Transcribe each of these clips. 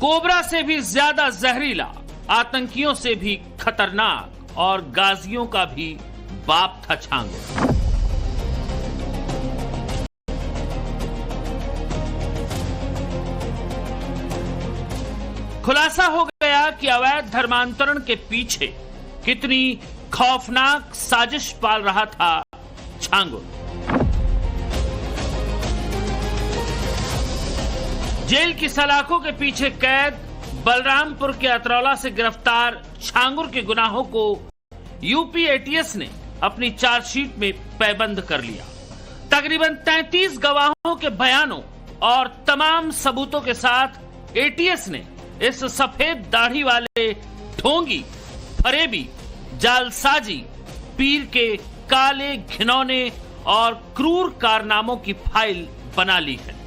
Cobra से भी ज्यादा जहरीला, आतंकियों से भी खतरनाक और गाजियों का भी बाप था छांगुर। खुलासा हो गया कि अवैध धर्मांतरण के पीछे कितनी खौफनाक साजिश पाल रहा था छांगुर। जेल की सलाखों के पीछे कैद बलरामपुर के अतरौला से गिरफ्तार छांगुर के गुनाहों को यूपी एटीएस ने अपनी चार्जशीट में पैबंद कर लिया। तकरीबन 33 गवाहों के बयानों और तमाम सबूतों के साथ एटीएस ने इस सफेद दाढ़ी वाले ढोंगी, फरेबी, जालसाजी पीर के काले, घिनौने और क्रूर कारनामों की फाइल बना ली है।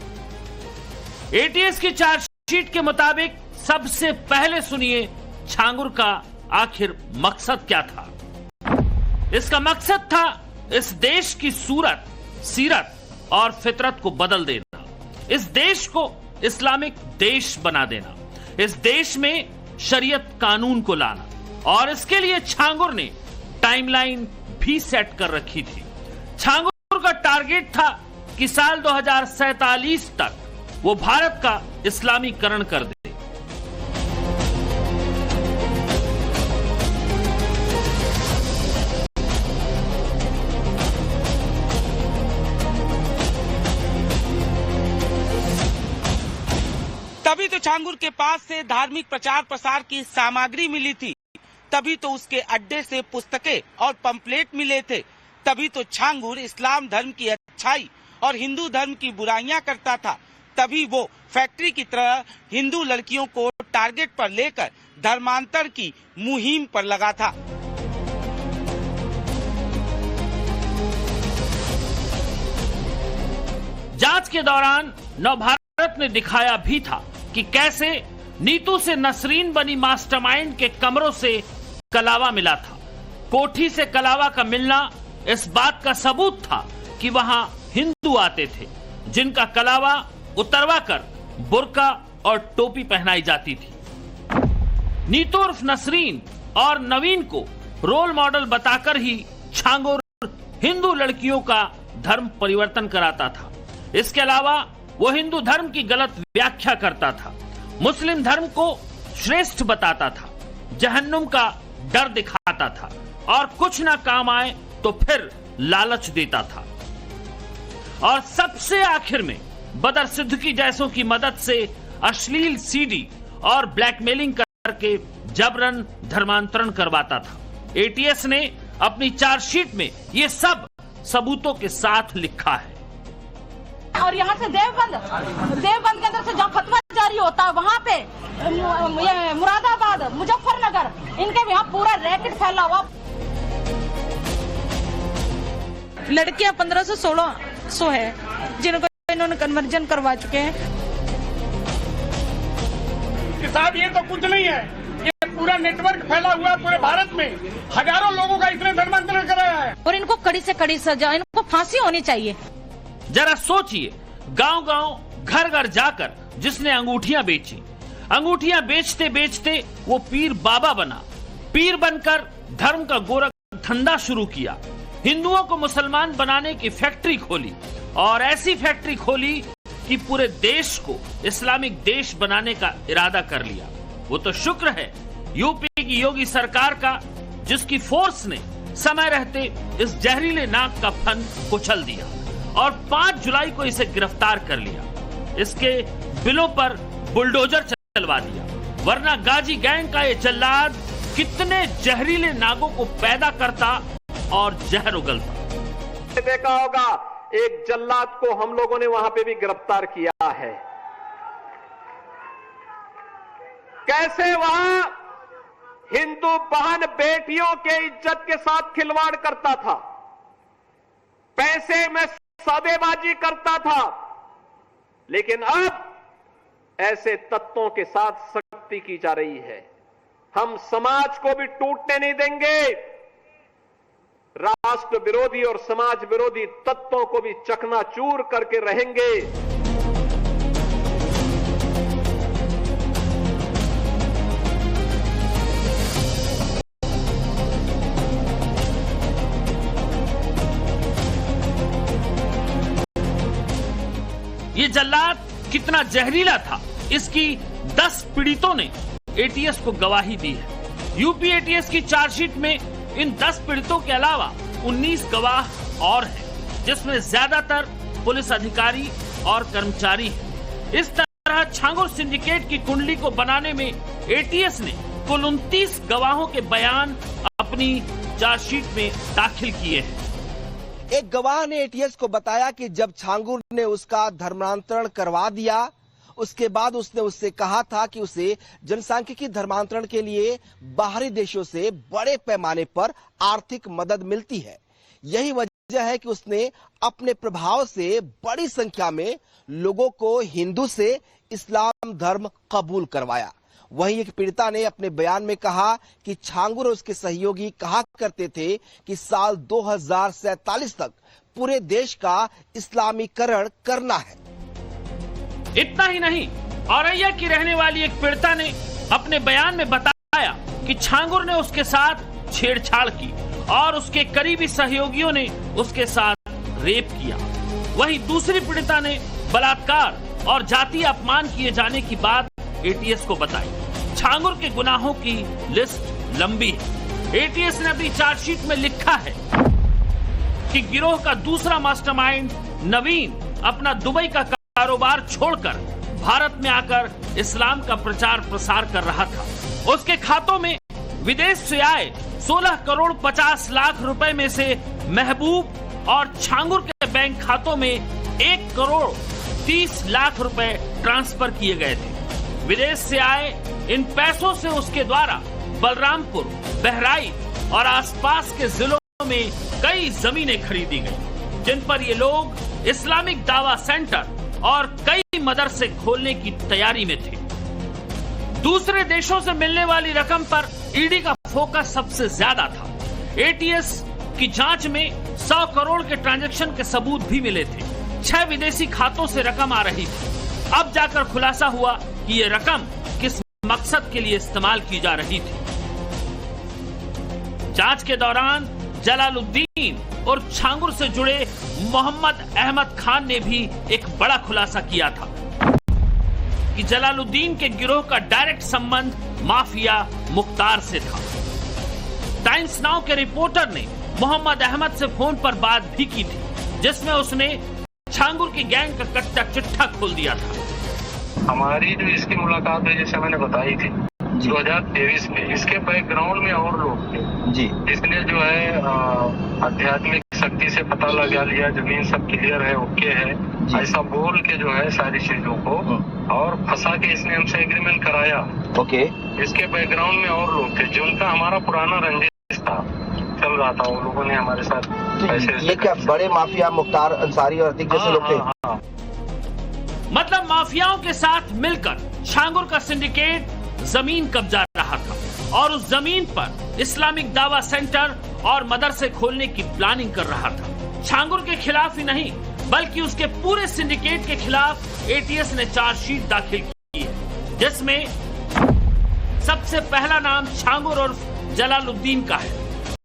एटीएस की चार्जशीट के मुताबिक सबसे पहले सुनिए छांगुर का आखिर मकसद क्या था। इसका मकसद था इस देश की सूरत, सीरत और फितरत को बदल देना, इस देश को इस्लामिक देश बना देना, इस देश में शरीयत कानून को लाना। और इसके लिए छांगुर ने टाइमलाइन भी सेट कर रखी थी। छांगुर का टारगेट था कि साल 2047 तक वो भारत का इस्लामीकरण कर दे। तभी तो छांगुर के पास से धार्मिक प्रचार प्रसार की सामग्री मिली थी, तभी तो उसके अड्डे से पुस्तकें और पंपलेट मिले थे, तभी तो छांगुर इस्लाम धर्म की अच्छाई और हिंदू धर्म की बुराइयां करता था, तभी वो फैक्ट्री की तरह हिंदू लड़कियों को टारगेट पर लेकर धर्मांतर की मुहिम पर लगा था। जांच के दौरान नवभारत ने दिखाया भी था कि कैसे नीतू से नसरीन बनी मास्टरमाइंड के कमरों से कलावा मिला था। कोठी से कलावा का मिलना इस बात का सबूत था कि वहां हिंदू आते थे, जिनका कलावा उतरवा कर बुर्का और टोपी पहनाई जाती थी। नीतू उर्फ नसरीन और नवीन को रोल मॉडल बताकर ही छांगुर हिंदू लड़कियों का धर्म परिवर्तन कराता था। इसके अलावा वो हिंदू धर्म की गलत व्याख्या करता था, मुस्लिम धर्म को श्रेष्ठ बताता था, जहन्नुम का डर दिखाता था और कुछ ना काम आए तो फिर लालच देता था। और सबसे आखिर में बदर सिद्दीकी जैसों की मदद से अश्लील सीडी और ब्लैकमेलिंग करके जबरन धर्मांतरण करवाता था। एटीएस ने अपनी चार्जशीट में ये सब सबूतों के साथ लिखा है। और यहाँ से देवबंद के अंदर से जहाँ फतवा जारी होता है वहाँ पे ये मुरादाबाद, मुजफ्फरनगर, इनके यहाँ पूरा रैकेट फैला हुआ। लड़कियां 1500-1600 है जिनको इन्होंने कन्वर्जन करवा चुके हैं। साहब ये तो कुछ नहीं है, ये पूरा नेटवर्क फैला हुआ है पूरे भारत में, हजारों लोगों का इसने धर्मांतरण कराया है। और इनको कड़ी से कड़ी सजा, इनको फांसी होनी चाहिए। जरा सोचिए, गांव-गांव, घर-घर जाकर जिसने अंगूठियां बेची, अंगूठियां बेचते बेचते वो पीर बाबा बना, पीर बनकर धर्म का गोरख धंधा शुरू किया, हिंदुओं को मुसलमान बनाने की फैक्ट्री खोली और ऐसी फैक्ट्री खोली कि पूरे देश को इस्लामिक देश बनाने का इरादा कर लिया। वो तो शुक्र है यूपी की योगी सरकार का, जिसकी फोर्स ने समय रहते इस जहरीले नाग का फन कुचल दिया और 5 जुलाई को इसे गिरफ्तार कर लिया, इसके बिलों पर बुलडोजर चलवा दिया, वरना गाजी गैंग का ये जल्लाद कितने जहरीले नागों को पैदा करता और जहर उगलता। देखा होगा एक जल्लाद को हम लोगों ने वहां पे भी गिरफ्तार किया है। कैसे वहां हिंदू बहन बेटियों के इज्जत के साथ खिलवाड़ करता था, पैसे में सौदेबाजी करता था, लेकिन अब ऐसे तत्वों के साथ सख्ती की जा रही है। हम समाज को भी टूटने नहीं देंगे, राष्ट्र विरोधी और समाज विरोधी तत्वों को भी चकनाचूर करके रहेंगे। ये जल्लाद कितना जहरीला था, इसकी 10 पीड़ितों ने एटीएस को गवाही दी है। यूपी एटीएस की चार्जशीट में इन 10 पीड़ितों के अलावा 19 गवाह और हैं, जिसमें ज्यादातर पुलिस अधिकारी और कर्मचारी हैं। इस तरह छांगुर सिंडिकेट की कुंडली को बनाने में एटीएस ने कुल 29 गवाहों के बयान अपनी चार्जशीट में दाखिल किए हैं। एक गवाह ने एटीएस को बताया कि जब छांगुर ने उसका धर्मांतरण करवा दिया, उसके बाद उसने उससे कहा था कि उसे जनसांख्यिकी धर्मांतरण के लिए बाहरी देशों से बड़े पैमाने पर आर्थिक मदद मिलती है। यही वजह है कि उसने अपने प्रभाव से बड़ी संख्या में लोगों को हिंदू से इस्लाम धर्म कबूल करवाया। वहीं एक पीड़िता ने अपने बयान में कहा कि छांगुर और उसके सहयोगी कहा करते थे कि साल 2047 तक पूरे देश का इस्लामीकरण करना है। इतना ही नहीं, औरैया की रहने वाली एक पीड़िता ने अपने बयान में बताया कि छांगुर ने उसके साथ छेड़छाड़ की और उसके करीबी सहयोगियों ने उसके साथ रेप किया। वहीं दूसरी पीड़िता ने बलात्कार और जातीय अपमान किए जाने की बात एटीएस को बताई। छांगुर के गुनाहों की लिस्ट लंबी है। एटीएस ने अपनी चार्जशीट में लिखा है कि गिरोह का दूसरा मास्टरमाइंड नवीन अपना दुबई का कारोबार छोड़कर भारत में आकर इस्लाम का प्रचार प्रसार कर रहा था। उसके खातों में विदेश से आए 16 करोड़ 50 लाख रुपए में से महबूब और छांगुर के बैंक खातों में 1 करोड़ 30 लाख रुपए ट्रांसफर किए गए थे। विदेश से आए इन पैसों से उसके द्वारा बलरामपुर, बहराइच और आसपास के जिलों में कई जमीनें खरीदी गई, जिन पर ये लोग इस्लामिक दावा सेंटर और कई मदरसे खोलने की तैयारी में थे। दूसरे देशों से मिलने वाली रकम पर ईडी का फोकस सबसे ज्यादा था। एटीएस की जांच में 100 करोड़ के ट्रांजैक्शन के सबूत भी मिले थे। 6 विदेशी खातों से रकम आ रही थी। अब जाकर खुलासा हुआ कि ये रकम किस मकसद के लिए इस्तेमाल की जा रही थी। जांच के दौरान जलालुद्दीन और छांगुर से जुड़े मोहम्मद अहमद खान ने भी एक बड़ा खुलासा किया था कि जलालुद्दीन के गिरोह का डायरेक्ट संबंध माफिया मुख्तार से था। टाइम्स नाउ के रिपोर्टर ने मोहम्मद अहमद से फोन पर बात भी की थी, जिसमें उसने छांगुर की गैंग का कच्चा चिट्ठा खोल दिया था। हमारी जो इसकी मुलाकात है, जैसे मैंने बताई थी 2023 में, इसके बैकग्राउंड में और लोग थे जी। इसने जो है आध्यात्मिक शक्ति से पता लगा लिया, जमीन सब क्लियर है, ओके है, ऐसा बोल के जो है सारी चीजों को और फंसा के इसने हमसे एग्रीमेंट कराया। ओके। इसके बैकग्राउंड में और लोग थे जिनका हमारा पुराना रंजिश था, चल रहा था। वो लोगों ने हमारे साथ पैसे, ये क्या बड़े माफिया मुख्तार अंसारी और अतीक जैसे लोग थे? मतलब माफियाओं के साथ मिलकर छांगुर का सिंडिकेट जमीन कब्जा रहा था और उस जमीन पर इस्लामिक दावा सेंटर और मदरसे खोलने की प्लानिंग कर रहा था। छांगुर के खिलाफ ही नहीं बल्कि उसके पूरे सिंडिकेट के खिलाफ एटीएस ने चार्जशीट दाखिल की है, जिसमें सबसे पहला नाम छांगुर और जलालुद्दीन का है।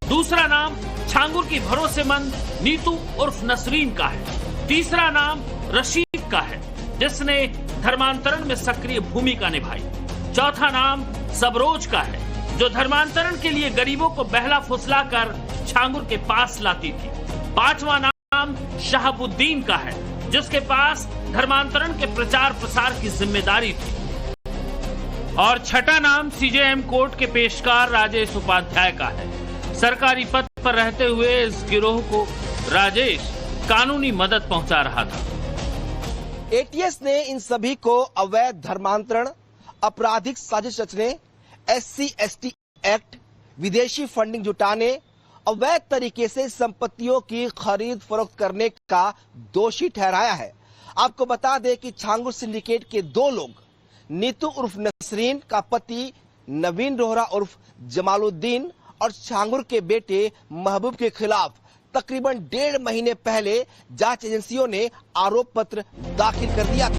दूसरा नाम छांगुर की भरोसेमंद नीतू उर्फ नसरीन का है। तीसरा नाम रशीद का है, जिसने धर्मांतरण में सक्रिय भूमिका निभाई। चौथा नाम सबरोज का है, जो धर्मांतरण के लिए गरीबों को बहला फुसला कर छांगुर के पास लाती थी। पांचवा नाम शहाबुद्दीन का है, जिसके पास धर्मांतरण के प्रचार प्रसार की जिम्मेदारी थी। और छठा नाम सीजेएम कोर्ट के पेशकार राजेश उपाध्याय का है। सरकारी पद पर रहते हुए इस गिरोह को राजेश कानूनी मदद पहुंचा रहा था। एटीएस ने इन सभी को अवैध धर्मांतरण, आपराधिक साजिश रचने, SC/ST एक्ट, विदेशी फंडिंग जुटाने, अवैध तरीके से संपत्तियों की खरीद फरोख्त करने का दोषी ठहराया है। आपको बता दें कि छांगुर सिंडिकेट के 2 लोग, नीतू उर्फ नसरीन का पति नवीन रोहरा उर्फ जमालुद्दीन और छांगुर के बेटे महबूब के खिलाफ तकरीबन 1.5 महीने पहले जांच एजेंसियों ने आरोप पत्र दाखिल कर दिया था।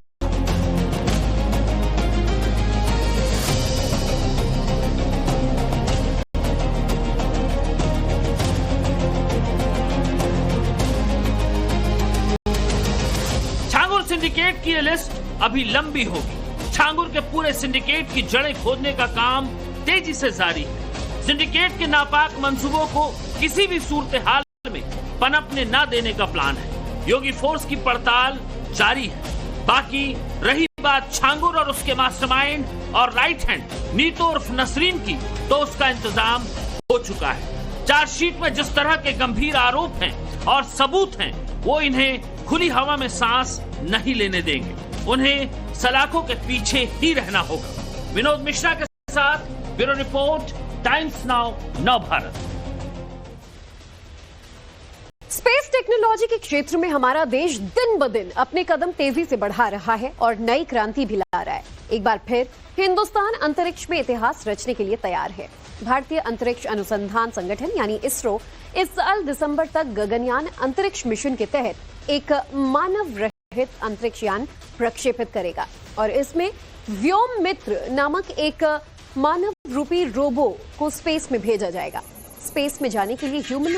सिंडिकेट की ये लिस्ट अभी लंबी होगी। छांगुर के पूरे सिंडिकेट की जड़ें खोदने का काम तेजी से जारी है। सिंडिकेट के नापाक मंसूबों को किसी भी सूरत हाल में पनपने न देने का प्लान है। योगी फोर्स की पड़ताल जारी है। बाकी रही बात छांगुर और उसके मास्टरमाइंड और राइट हैंड नीतू उर्फ नसरीन की, तो उसका इंतजाम हो चुका है। चार्जशीट में जिस तरह के गंभीर आरोप हैं और सबूत हैं, वो इन्हें खुली हवा में सांस नहीं लेने देंगे। उन्हें सलाखों के पीछे ही रहना होगा। विनोद मिश्रा के साथ ब्यूरो रिपोर्ट, टाइम्स नाउ, नव भारत। स्पेस टेक्नोलॉजी के क्षेत्र में हमारा देश दिन ब दिन अपने कदम तेजी से बढ़ा रहा है और नई क्रांति भी ला रहा है। एक बार फिर हिंदुस्तान अंतरिक्ष में इतिहास रचने के लिए तैयार है। भारतीय अंतरिक्ष अनुसंधान संगठन यानी इसरो इस साल दिसंबर तक गगनयान अंतरिक्ष मिशन के तहत एक मानव रहित अंतरिक्ष यान प्रक्षेपित करेगा और इसमें व्योम मित्र नामक एक मानव रूपी रोबो को स्पेस में भेजा जाएगा। स्पेस में जाने के लिए ह्यूमन